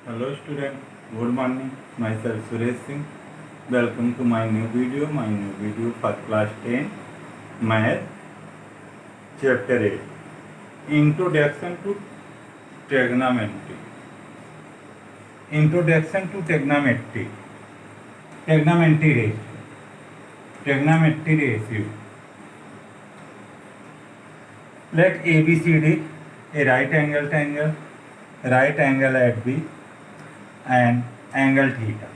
Hello student, good morning. Myself Suresh Singh. Welcome to my new video. My new video for class 10 Math Chapter 8 Introduction to Trigonometry. Introduction to Trigonometry. Trigonometry ratio. Trigonometry ratio. Let ABCD a right angle triangle, right angle at B and angle theta.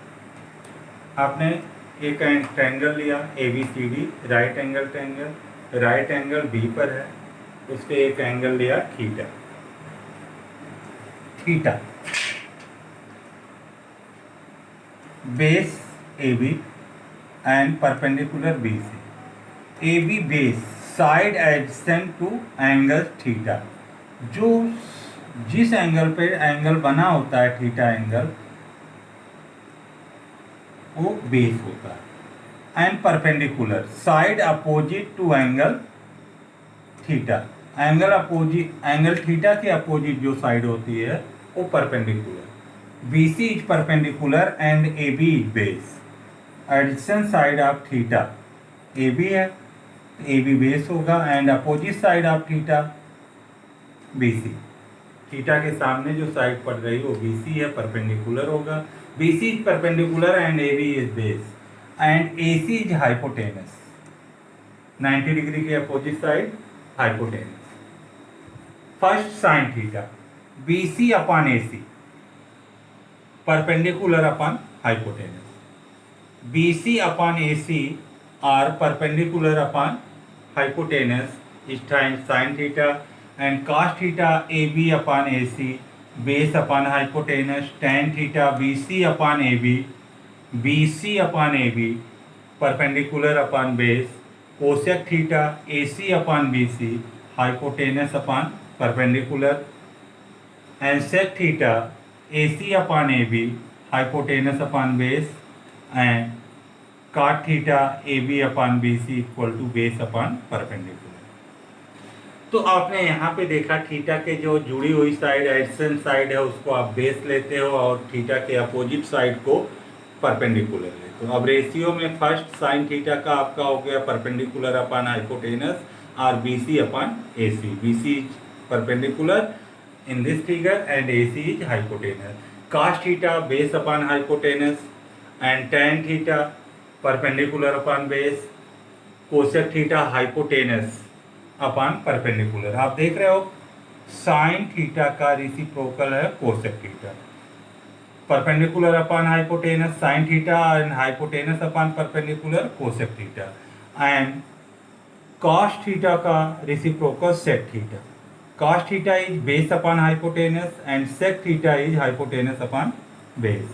आपने एक triangle लिया ABCD, right angle triangle, right angle B पर है, उस पर एक angle लिया थीटा। Theta base AB and perpendicular BC। AB base side adjacent to angle theta. जो जिस एंगल पे एंगल बना होता है थीटा एंगल, वो बेस होता है। And perpendicular side opposite to angle theta. Angle theta के अपोजिट जो साइड होती है वो perpendicular. BC is perpendicular and AB is base. Adjacent side of theta AB है, AB बेस होगा and opposite side of theta BC। Theta के सामने जो साइड पड़ रही है वो BC है, परपेंडिकुलर होगा। BC is perpendicular and AB is base and AC is hypotenuse. 90 degree के opposite side hypotenuse. First sine theta BC upon AC perpendicular upon hypotenuse. BC upon AC are perpendicular upon hypotenuse is sine theta and cos theta AB upon AC base upon hypotenuse tan theta BC upon AB BC upon AB perpendicular upon base cosec theta AC upon BC hypotenuse upon perpendicular and sec theta AC upon AB hypotenuse upon base and cot theta AB upon BC equal to base upon perpendicular। तो आपने यहाँ पे देखा theta के जो जुड़ी हुई side adjacent side है उसको आप बेस लेते हो और थीटा के अपोजिट साइड को परपेंडिकुलर लेते हो। अब रेशियो में फर्स्ट साइन थीटा का आपका हो गया परपेंडिकुलर अपॉन हाइपोटेनस और BC upon AC। BC is perpendicular in this figure and AC is hypotenuse. cos theta base upon hypotenuse and tan theta perpendicular upon base cosec theta hypotenuse upon perpendicular. आप देख रहे हो sine theta का reciprocal है cosec theta. Perpendicular upon hypotenuse sine theta and hypotenuse upon perpendicular cosec theta and cos theta का reciprocal sec theta. Cos theta is base upon hypotenuse and sec theta is hypotenuse upon base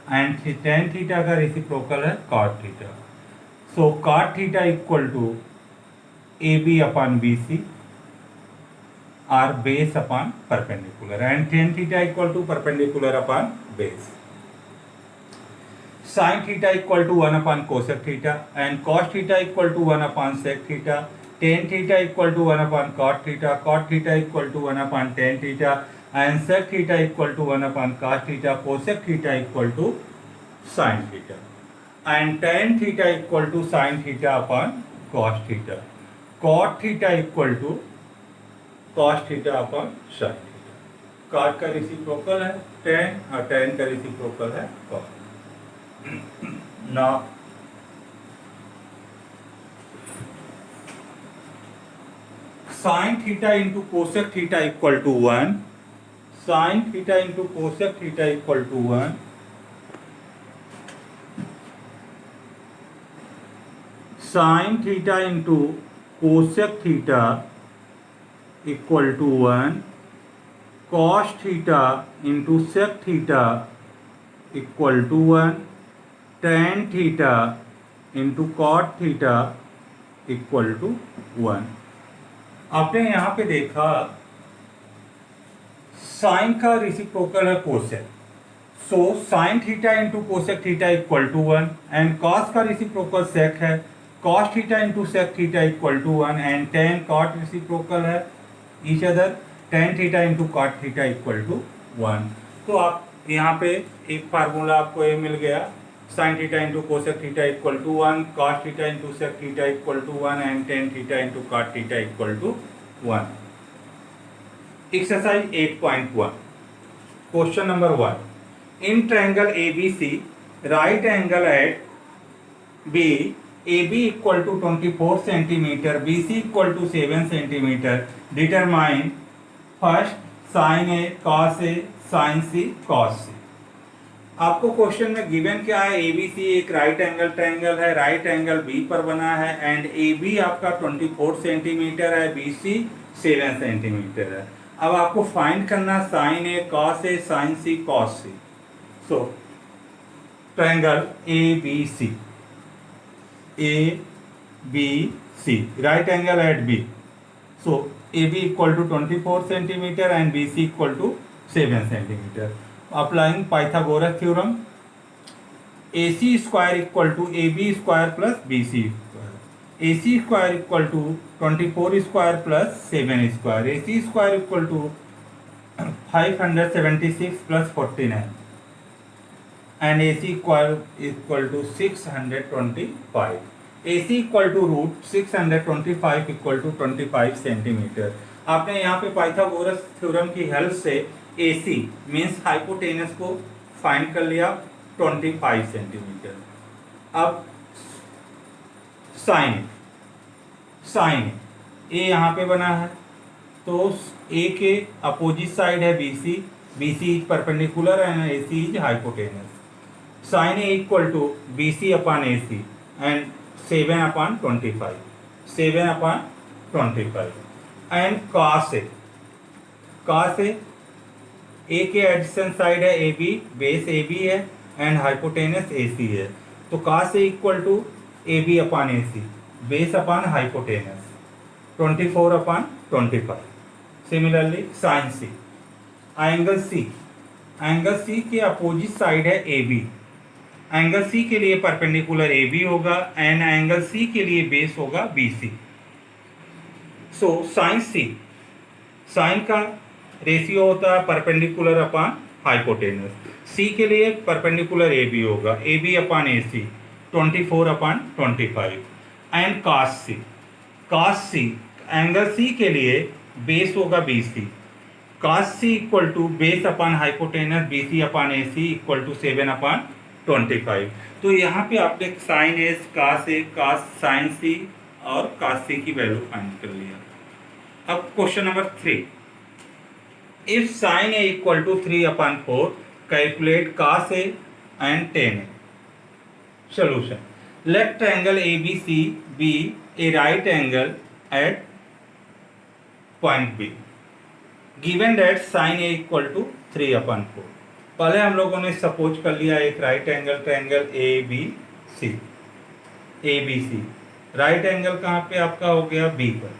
and tan theta का reciprocal है cot theta. So cot theta equal to AB upon BC or base upon perpendicular and tan theta equal to perpendicular upon base. Sin theta equal to 1 upon cosec theta and cos theta equal to 1 upon sec theta. Tan theta equal to 1 upon cot theta. Cot theta equal to 1 upon tan theta and sec theta equal to 1 upon cos theta. Cosec theta equal to sin theta and tan theta equal to sin theta upon cos theta. cot theta equal to cos theta upon sin theta. cot का reciprocal है tan और tan का reciprocal है cot। Now sin theta into cosec theta equal to 1। sin theta into cosec theta equal to 1। sin theta into cosec theta equal to 1। Cos theta into sec theta equal to 1। tan theta into cot theta equal to 1। आपने यहाँ पे देखा sine का reciprocal है cosec, so sine theta into cosec theta equal to 1 and cos का reciprocal sec है cos theta into sec theta equal to 1 and tan cot reciprocal है each other tan theta into cot theta equal to 1। तो आप यहाँ पे एक formula आपको ये मिल गया, sine theta into cosec theta equal to 1, cos theta into sec theta equal to 1 and tan theta into cot theta equal to 1। Exercise 8.1 question number 1, in triangle ABC right angle at B AB equal to 24 centimetre, BC equal to 7 centimetre, determine first sine A cos A sine C cos C। आपको question में given क्या है, ABC एक right angle triangle है, right angle B पर बना है and AB आपका 24 सेंटीमीटर है, BC 7 सेंटीमीटर है। अब आपको फाइंड करना sine A cos A sine C cos C। So triangle ABC right angle at B, so AB equal to 24 centimeter and BC equal to 7 centimeter. Applying Pythagoras theorem, AC square equal to AB square plus BC square. AC square equal to 24 square plus 7 square. AC square equal to 576 plus 49 and AC equal to 625. AC equal to root 625 equal to 25 centimetre. आपने यहाँ पे Pythagoras theorem की help से AC means hypotenuse को find कर लिया 25 centimetre. अब sign A यहाँ पे बना है, तो A के अपोजिट साइड है BC is perpendicular and AC is hypotenuse. Sine A equal to BC upon AC and 7/25 and cos A के एडजेसेंट साइड है AB, बेस AB है एंड हाइपोटेनस AC है, तो cos A equal to AB upon AC, base upon hypotenuse 24/25। Similarly sine C, angle C के opposite side है AB, angle C के लिए perpendicular AB होगा एंड एंगल C के लिए बेस होगा BC। सो साइन का रेशियो होता है परपेंडिकुलर अपॉन हाइपोटेनस। C के लिए परपेंडिकुलर AB होगा, AB upon AC 24/25 and cos C angle C के लिए बेस होगा BC, cos C equal to base upon hypotenuse BC upon AC equal to 7/25। तो यहाँ पे आपने sine A cos A cos sine C और cos C की value find कर लिया। अब question number 3, if sine A equal to 3/4 calculate cos A and tan A। Solution, let triangle ABC be a right angle at point B, given that sine A equal to 3/4। पहले हम लोगों ने suppose कर लिया एक right angle triangle ABC, right angle कहाँ पे आपका हो गया B पर।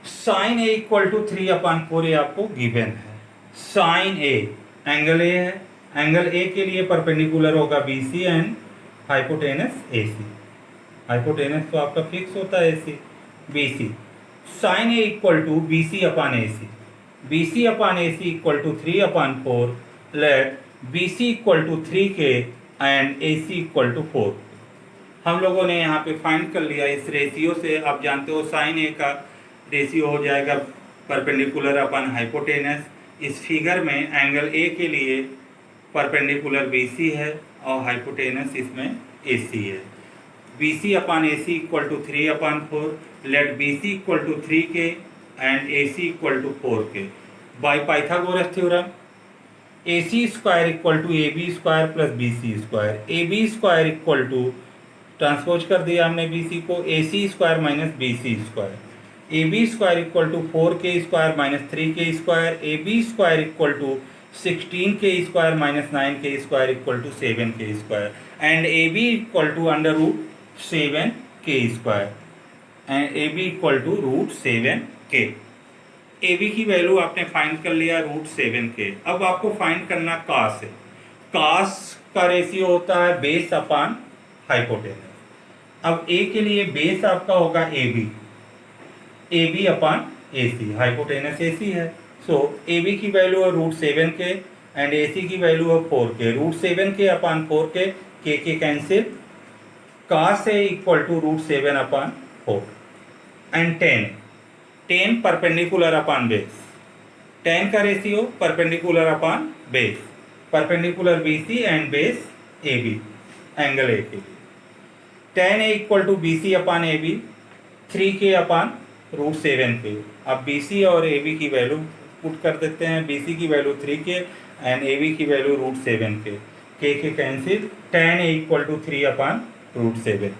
साइन A इक्वल टू 3/4 ये आपको गिवन है। साइन A एंगल A है, एंगल A के लिए परपेंडिकुलर होगा BC and hypotenuse AC, hypotenuse तो आपका फिक्स होता है AC BC। Sine A equal to BC upon AC, BC upon AC equal to 3/4, let BC equal to 3K and AC equal to 4। हम लोगों ने यहाँ पे फाइंड कर लिया इस रेशियो से। आप जानते हो साइन A का रेशियो हो जाएगा परपेंडिकुलर अपॉन हाइपोटेनस। इस फिगर में एंगल A के लिए परपेंडिकुलर BC है और हाइपोटेनस इसमें AC है। BC upon AC equal to 3/4, let BC equal to 3K and AC equal to 4K. By Pythagoras theorem, AC square equal to AB square plus BC square. AB square equal to, transpose कर दिया हमने BC को, AC square minus BC square. AB square equal to 4K square minus 3K square. AB square equal to 16K square minus 9K square equal to 7K square. And AB equal to under root 7K square. And AB equal to root 7K। AB की value आपने find कर लिया √7K। अब आपको find करना cos है। cos का ratio होता है बेस अपॉन हाइपोटेनस। अब A के लिए बेस आपका होगा AB upon AC, hypotenuse AC है, सो ए बी की वैल्यू है √7 के एंड ए सी की वैल्यू है 4 के। √7 के अपान 4 के cancel, cos A equal to √7 upon 4 and 10 perpendicular upon base. 10 का ratio perpendicular upon base, perpendicular BC and base AB, angle A के लिए। tan A equal to BC upon AB, 3K upon √7 के। अब BC और AB की value put कर देते हैं। BC की वैल्यू 3K एंड AB की वैल्यू √7 के cancel, tan A equal to 3 upon √7।